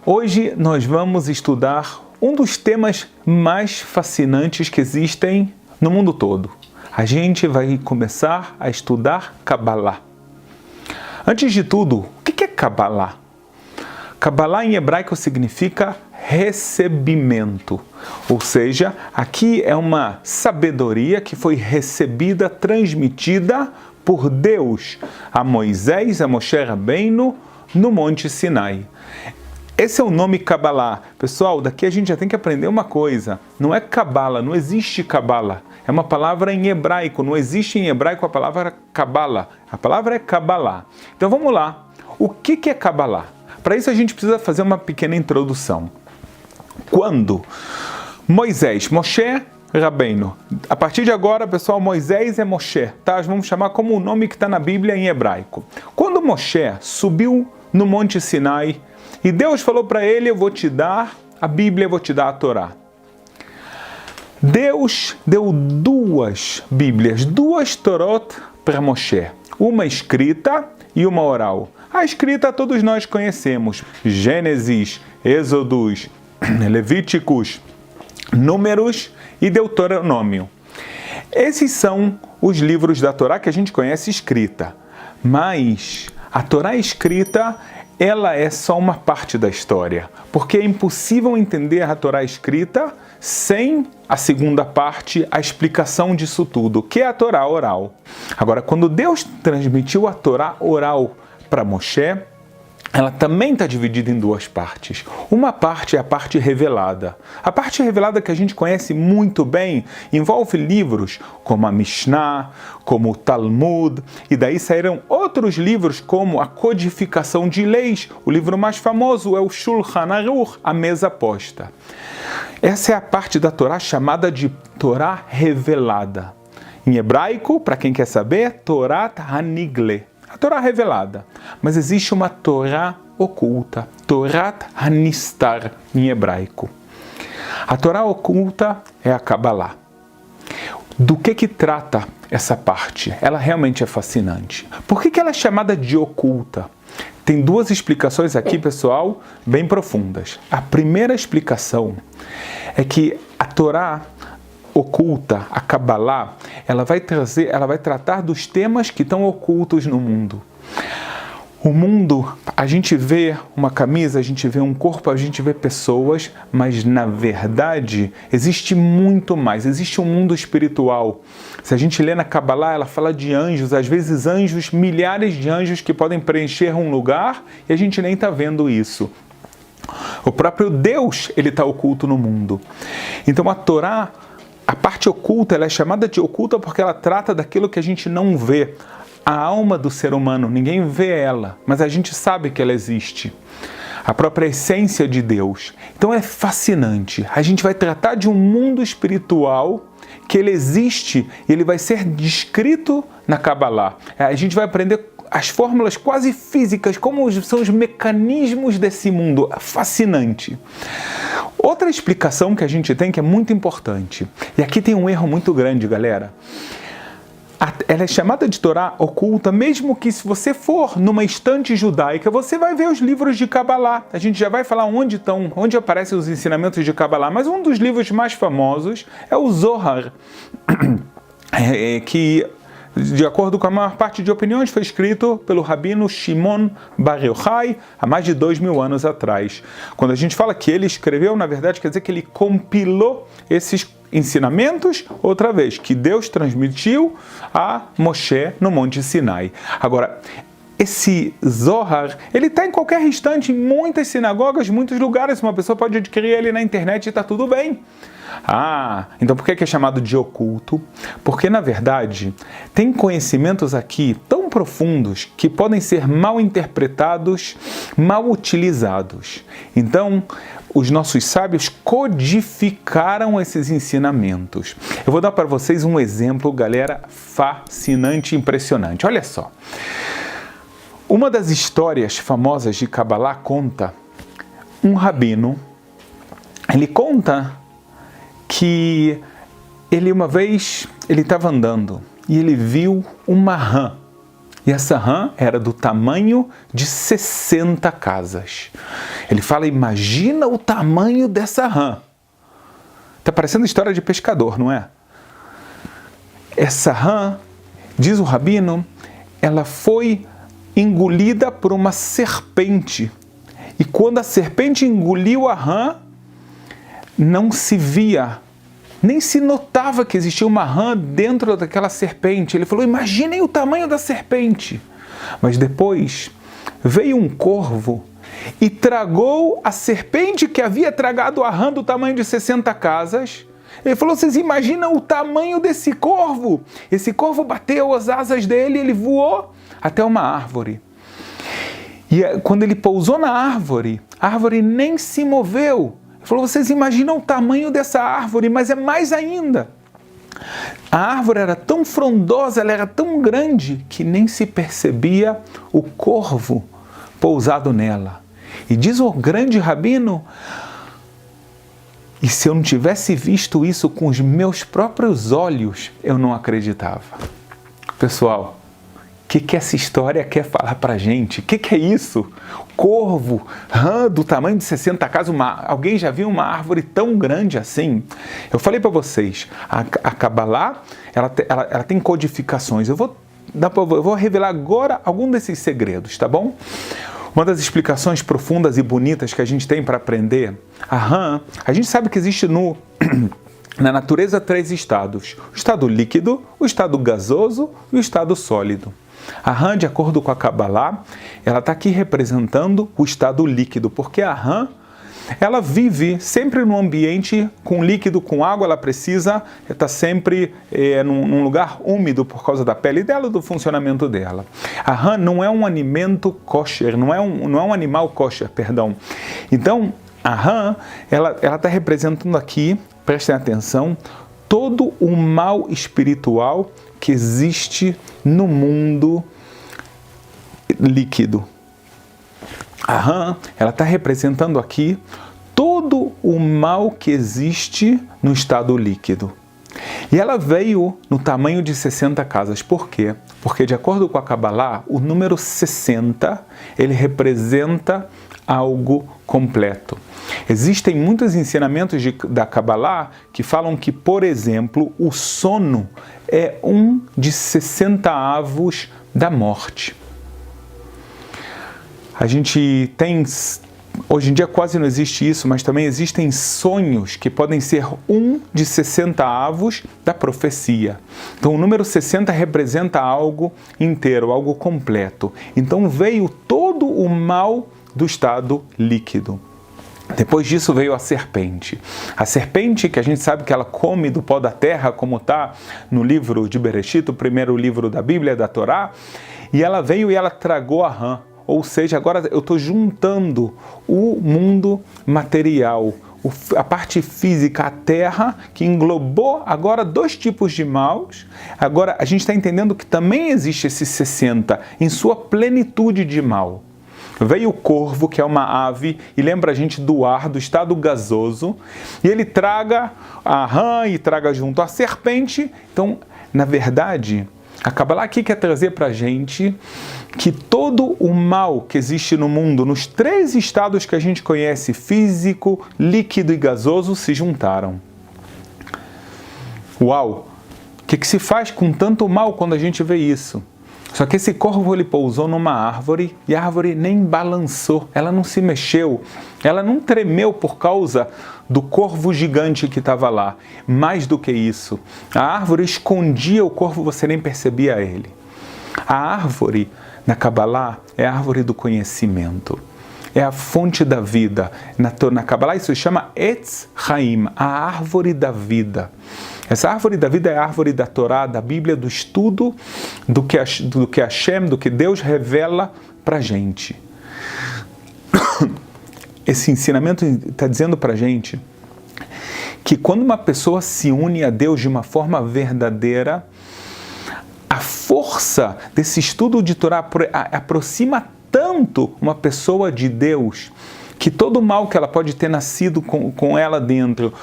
Hoje nós vamos estudar um dos temas mais fascinantes que existem no mundo todo. A gente vai começar a estudar Kabbalah. Antes de tudo, o que é Kabbalah? Kabbalah em hebraico significa recebimento, ou seja, aqui é uma sabedoria que foi recebida, transmitida por Deus a Moisés, a Moshe Rabbeinu, no Monte Sinai. Esse é o nome Kabbalah. Pessoal, daqui a gente já tem que aprender uma coisa. Não é Kabbalah, não existe Kabbalah. É uma palavra em hebraico, não existe em hebraico a palavra Kabbalah. A palavra é Kabbalah. Então vamos lá. O que é Kabbalah? Para isso a gente precisa fazer uma pequena introdução. Quando Moisés, Moshe Rabbeinu, a partir de agora, pessoal, Moisés é Moshe, tá? Vamos chamar como o nome que está na Bíblia em hebraico. Quando Moshe subiu no Monte Sinai e Deus falou para ele, eu vou te dar a Bíblia, eu vou te dar a Torá. Deus deu duas Bíblias, duas Torot para Moshe, uma escrita e uma oral. A escrita todos nós conhecemos, Gênesis, Êxodos, Levíticos, Números e Deuteronômio. Esses são os livros da Torá que a gente conhece escrita, mas a Torá escrita, ela é só uma parte da história, porque é impossível entender a Torá escrita sem a segunda parte, a explicação disso tudo, que é a Torá oral. Agora, quando Deus transmitiu a Torá oral para Moshe, ela também está dividida em duas partes. Uma parte é a parte revelada. A parte revelada que a gente conhece muito bem envolve livros como a Mishnah, como o Talmud, e daí saíram outros livros como a codificação de leis. O livro mais famoso é o Shulchan Aruch, a mesa posta. Essa é a parte da Torá chamada de Torá revelada. Em hebraico, para quem quer saber, Torat Hanigle. A Torá revelada, mas existe uma Torá oculta, Torat Hanistar em hebraico. A Torá oculta é a Kabbalah. Do que trata essa parte? Ela realmente é fascinante. Por que ela é chamada de oculta? Tem duas explicações aqui, pessoal, bem profundas. A primeira explicação é que a Torá oculta, a Kabbalah, ela vai tratar dos temas que estão ocultos no mundo. O mundo, a gente vê uma camisa, a gente vê um corpo, a gente vê pessoas, mas na verdade existe muito mais, existe um mundo espiritual. Se a gente lê na Kabbalah, ela fala de anjos, às vezes anjos, milhares de anjos que podem preencher um lugar e a gente nem está vendo isso. O próprio Deus, ele está oculto no mundo. Então a Torá, a parte oculta, ela é chamada de oculta porque ela trata daquilo que a gente não vê. A alma do ser humano, ninguém vê ela, mas a gente sabe que ela existe. A própria essência de Deus. Então é fascinante. A gente vai tratar de um mundo espiritual que ele existe e ele vai ser descrito na Kabbalah. A gente vai aprender as fórmulas quase físicas, como são os mecanismos desse mundo. Fascinante. Outra explicação que a gente tem que é muito importante, e aqui tem um erro muito grande, galera. Ela é chamada de Torá oculta, mesmo que se você for numa estante judaica, você vai ver os livros de Kabbalah. A gente já vai falar onde aparecem os ensinamentos de Kabbalah, mas um dos livros mais famosos é o Zohar, que, de acordo com a maior parte de opiniões, foi escrito pelo rabino Shimon Bar Yochai há mais de 2000 anos atrás. Quando a gente fala que ele escreveu, na verdade quer dizer que ele compilou esses ensinamentos, outra vez, que Deus transmitiu a Moshe no Monte Sinai. Agora, esse Zohar, ele está em qualquer instante, em muitas sinagogas, muitos lugares, uma pessoa pode adquirir ele na internet e está tudo bem. Então por que é chamado de oculto? Porque, na verdade, tem conhecimentos aqui tão profundos que podem ser mal interpretados, mal utilizados. Então, os nossos sábios codificaram esses ensinamentos. Eu vou dar para vocês um exemplo, galera, fascinante e impressionante. Olha só. Uma das histórias famosas de Kabbalah conta um rabino. Ele conta que uma vez ele estava andando e ele viu uma rã. E essa rã era do tamanho de 60 casas. Ele fala, imagina o tamanho dessa rã. Está parecendo história de pescador, não é? Essa rã, diz o rabino, ela foi engolida por uma serpente. E quando a serpente engoliu a rã, não se via, nem se notava que existia uma rã dentro daquela serpente. Ele falou, imaginem o tamanho da serpente. Mas depois veio um corvo e tragou a serpente que havia tragado a rã do tamanho de 60 casas. Ele falou, vocês imaginam o tamanho desse corvo? Esse corvo bateu as asas dele, ele voou até uma árvore. E quando ele pousou na árvore, a árvore nem se moveu. Ele falou, vocês imaginam o tamanho dessa árvore, mas é mais ainda. A árvore era tão frondosa, ela era tão grande, que nem se percebia o corvo pousado nela. E diz o grande rabino, e se eu não tivesse visto isso com os meus próprios olhos, eu não acreditava. Pessoal, o que essa história quer falar pra gente? O que é isso? Corvo, rã do tamanho de 60 casas, alguém já viu uma árvore tão grande assim? Eu falei para vocês, a Kabbalah, ela tem codificações. Eu vou revelar agora algum desses segredos, tá bom? Uma das explicações profundas e bonitas que a gente tem para aprender, a rã, a gente sabe que existe na natureza 3 estados: o estado líquido, o estado gasoso e o estado sólido. A rã, de acordo com a Kabbalah, ela está aqui representando o estado líquido, porque a rã, ela vive sempre num ambiente com líquido, com água, ela precisa estar sempre num lugar úmido por causa da pele dela, do funcionamento dela. A rã não é um alimento kosher, não é um animal kosher, perdão. Então, a rã, ela está representando aqui, prestem atenção, todo o mal espiritual que existe no mundo líquido. A rã, ela está representando aqui todo o mal que existe no estado líquido. E ela veio no tamanho de 60 casas. Por quê? Porque, de acordo com a Kabbalah, o número 60, ele representa algo completo. Existem muitos ensinamentos da Kabbalah que falam que, por exemplo, o sono é um de 60 avos da morte. A gente tem, hoje em dia quase não existe isso, mas também existem sonhos que podem ser um de 60 avos da profecia. Então o número 60 representa algo inteiro, algo completo. Então veio todo o mal do estado líquido. Depois disso veio a serpente. A serpente, que a gente sabe que ela come do pó da terra, como está no livro de Bereshit, o primeiro livro da Bíblia, da Torá, e ela veio e ela tragou a rã. Ou seja, agora eu estou juntando o mundo material, a parte física, a terra, que englobou agora 2 tipos de maus. Agora a gente está entendendo que também existe esse 60 em sua plenitude de mal. Veio o corvo, que é uma ave, e lembra a gente do ar, do estado gasoso, e ele traga a rã e traga junto a serpente. Então, na verdade, a Kabbalah aqui quer trazer para a gente que todo o mal que existe no mundo, nos 3 estados que a gente conhece, físico, líquido e gasoso, se juntaram. Uau! O que se faz com tanto mal quando a gente vê isso? Só que esse corvo, ele pousou numa árvore e a árvore nem balançou, ela não se mexeu, ela não tremeu por causa do corvo gigante que estava lá. Mais do que isso, a árvore escondia o corvo, você nem percebia ele. A árvore, na Kabbalah, é a árvore do conhecimento. É a fonte da vida. Na Kabbalah isso se chama Etz Chaim, a árvore da vida. Essa árvore da vida é a árvore da Torá, da Bíblia, do estudo do que Hashem, do que Deus revela para a gente. Esse ensinamento está dizendo para a gente que quando uma pessoa se une a Deus de uma forma verdadeira, a força desse estudo de Torá aproxima tanto uma pessoa de Deus, que todo o mal que ela pode ter nascido com ela dentro,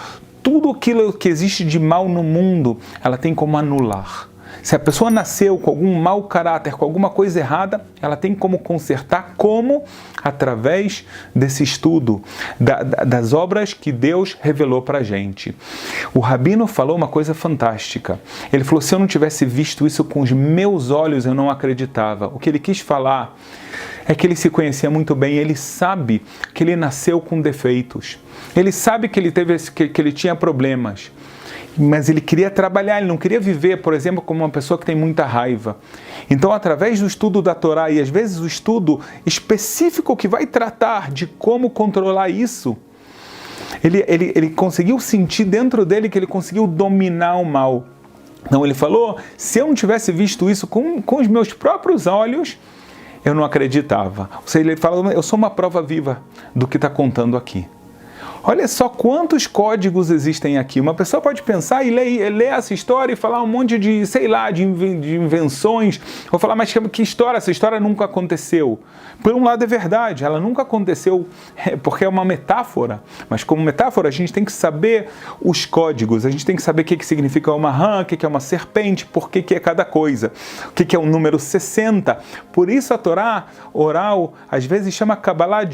tudo aquilo que existe de mal no mundo, ela tem como anular. Se a pessoa nasceu com algum mau caráter, com alguma coisa errada, ela tem como consertar, como? Através desse estudo, das obras que Deus revelou para a gente. O Rabino falou uma coisa fantástica. Ele falou, se eu não tivesse visto isso com os meus olhos, eu não acreditava. O que ele quis falar é que ele se conhecia muito bem, ele sabe que ele nasceu com defeitos. Ele sabe que ele tinha problemas. Mas ele queria trabalhar, ele não queria viver, por exemplo, como uma pessoa que tem muita raiva. Então, através do estudo da Torá, e às vezes o estudo específico que vai tratar de como controlar isso, ele conseguiu sentir dentro dele que ele conseguiu dominar o mal. Então ele falou, se eu não tivesse visto isso com os meus próprios olhos, eu não acreditava. Ou seja, ele fala, eu sou uma prova viva do que está contando aqui. Olha só quantos códigos existem aqui. Uma pessoa pode pensar e ler essa história e falar um monte de, sei lá, de invenções. Vou falar, mas que história? Essa história nunca aconteceu. Por um lado é verdade, ela nunca aconteceu porque é uma metáfora. Mas como metáfora a gente tem que saber os códigos. A gente tem que saber o que significa uma rã, o que é uma serpente, por que é cada coisa. O que é o número 60. Por isso a Torá oral às vezes chama Kabbalah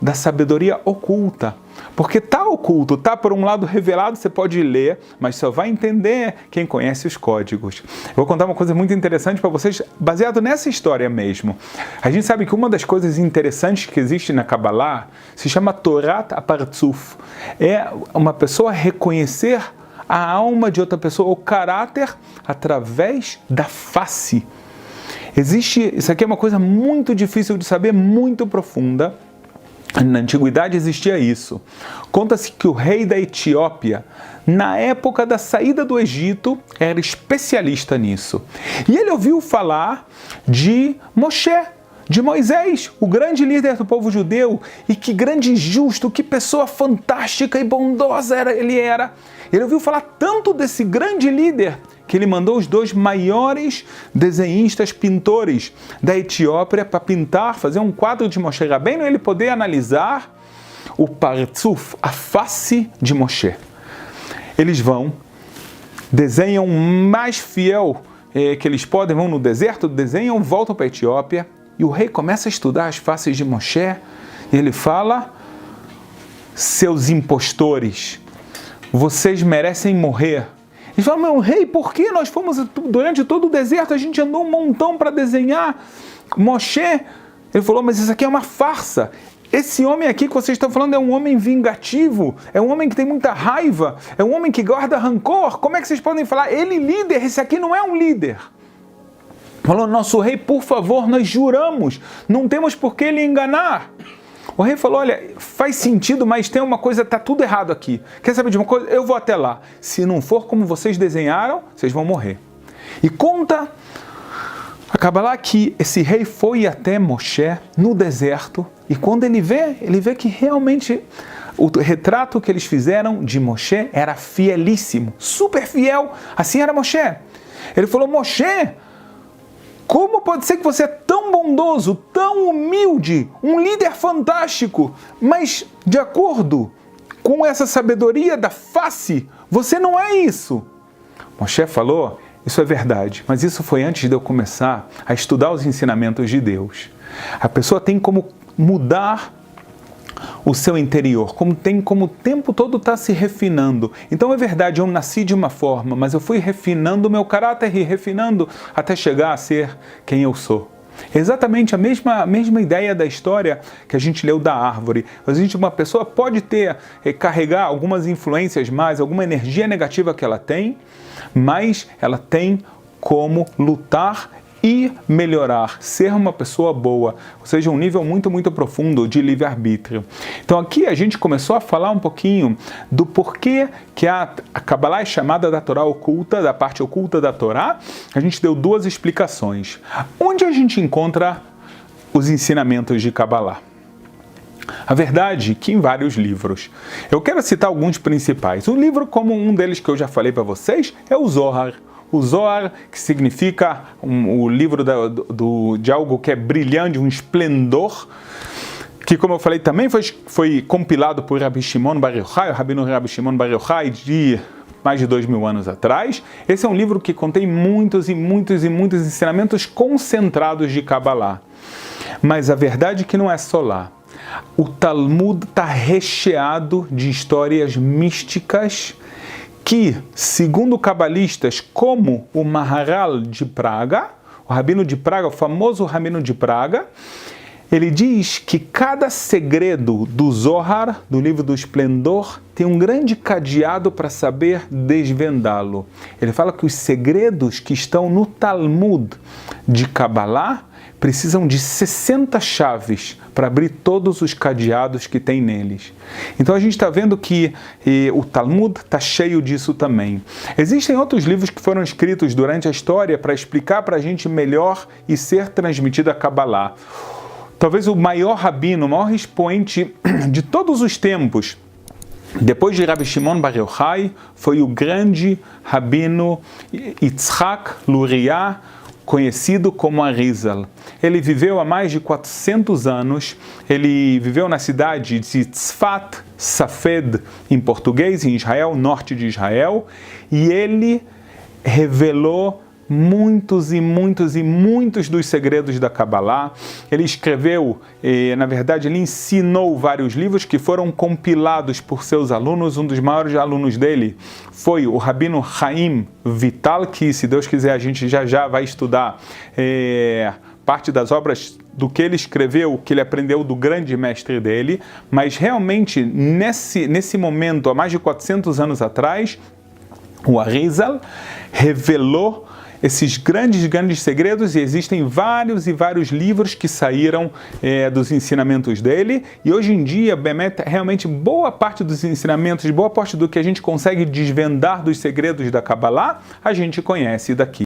da sabedoria oculta. Porque está oculto, está por um lado revelado, você pode ler, mas só vai entender quem conhece os códigos. Eu vou contar uma coisa muito interessante para vocês, baseado nessa história mesmo. A gente sabe que uma das coisas interessantes que existe na Kabbalah se chama Torat Apartzuf. É uma pessoa reconhecer a alma de outra pessoa, o caráter, através da face. Isso aqui é uma coisa muito difícil de saber, muito profunda. Na antiguidade existia isso. Conta-se que o rei da Etiópia, na época da saída do Egito, era especialista nisso. E ele ouviu falar de Moshe, de Moisés, o grande líder do povo judeu. E que grande justo, que pessoa fantástica e bondosa ele era. Ele ouviu falar tanto desse grande líder que ele mandou os 2 maiores desenhistas, pintores da Etiópia para pintar, fazer um quadro de Moshe Rabbeinu e ele poder analisar o Partzuf, a face de Moshe. Eles vão, desenham o mais fiel que eles podem, vão no deserto, desenham, voltam para a Etiópia e o rei começa a estudar as faces de Moshe e ele fala, seus impostores, vocês merecem morrer. Eles falam, meu rei, por que nós fomos durante todo o deserto, a gente andou um montão para desenhar Moshe? Ele falou, mas isso aqui é uma farsa. Esse homem aqui que vocês estão falando é um homem vingativo, é um homem que tem muita raiva, é um homem que guarda rancor. Como é que vocês podem falar, ele líder, esse aqui não é um líder? Falou, nosso rei, por favor, nós juramos, não temos por que lhe enganar. O rei falou, olha, faz sentido, mas tem uma coisa, está tudo errado aqui. Quer saber de uma coisa? Eu vou até lá. Se não for como vocês desenharam, vocês vão morrer. E conta a Kabbalah que esse rei foi até Moshe no deserto e quando ele vê que realmente o retrato que eles fizeram de Moshe era fielíssimo, super fiel. Assim era Moshe. Ele falou, Moshe, como pode ser que você é tão bondoso, tão humilde, um líder fantástico, mas de acordo com essa sabedoria da face, você não é isso? Moshe falou, isso é verdade, mas isso foi antes de eu começar a estudar os ensinamentos de Deus. A pessoa tem como mudar o seu interior, como o tempo todo está se refinando. Então é verdade, eu nasci de uma forma, mas eu fui refinando o meu caráter e refinando até chegar a ser quem eu sou. Exatamente a mesma ideia da história que a gente leu da árvore. Uma pessoa pode carregar algumas influências mais, alguma energia negativa que ela tem, mas ela tem como lutar e melhorar, ser uma pessoa boa, ou seja, um nível muito, muito profundo de livre-arbítrio. Então aqui a gente começou a falar um pouquinho do porquê que a Kabbalah é chamada da Torá oculta, da parte oculta da Torá. A gente deu 2 explicações. Onde a gente encontra os ensinamentos de Kabbalah? A verdade é que em vários livros. Eu quero citar alguns principais. Um livro, como um deles que eu já falei para vocês, é o Zohar. O Zohar, que significa o livro de algo que é brilhante, um esplendor, que, como eu falei, também foi compilado por Rabbi Shimon Bar Yochai, o Rabino Rabbi Shimon Bar Yochai, de mais de 2000 anos atrás. Esse é um livro que contém muitos ensinamentos concentrados de Kabbalah. Mas a verdade é que não é só lá. O Talmud está recheado de histórias místicas que, segundo cabalistas como o Maharal de Praga, o Rabino de Praga, o famoso Rabino de Praga, ele diz que cada segredo do Zohar, do livro do Esplendor, tem um grande cadeado para saber desvendá-lo. Ele fala que os segredos que estão no Talmud de Kabbalah precisam de 60 chaves para abrir todos os cadeados que tem neles. Então a gente está vendo que o Talmud está cheio disso também. Existem outros livros que foram escritos durante a história para explicar para a gente melhor e ser transmitida a Kabbalah. Talvez o maior rabino, o maior expoente de todos os tempos, depois de Rabbi Shimon Bar Yochai, foi o grande rabino Yitzhak Luria, conhecido como Arizal. Ele viveu há mais de 400 anos, ele viveu na cidade de Tzfat, Safed, em português, em Israel, norte de Israel, e ele revelou muitos dos segredos da Kabbalah. Ele escreveu, na verdade, ele ensinou vários livros que foram compilados por seus alunos. Um dos maiores alunos dele foi o Rabino Chaim Vital, que, se Deus quiser, a gente já vai estudar parte das obras do que ele escreveu, que ele aprendeu do grande mestre dele. Mas realmente, nesse momento, há mais de 400 anos atrás, o Arizal revelou esses grandes segredos, e existem vários livros que saíram dos ensinamentos dele, e hoje em dia, realmente, boa parte dos ensinamentos, boa parte do que a gente consegue desvendar dos segredos da Kabbalah, a gente conhece daqui.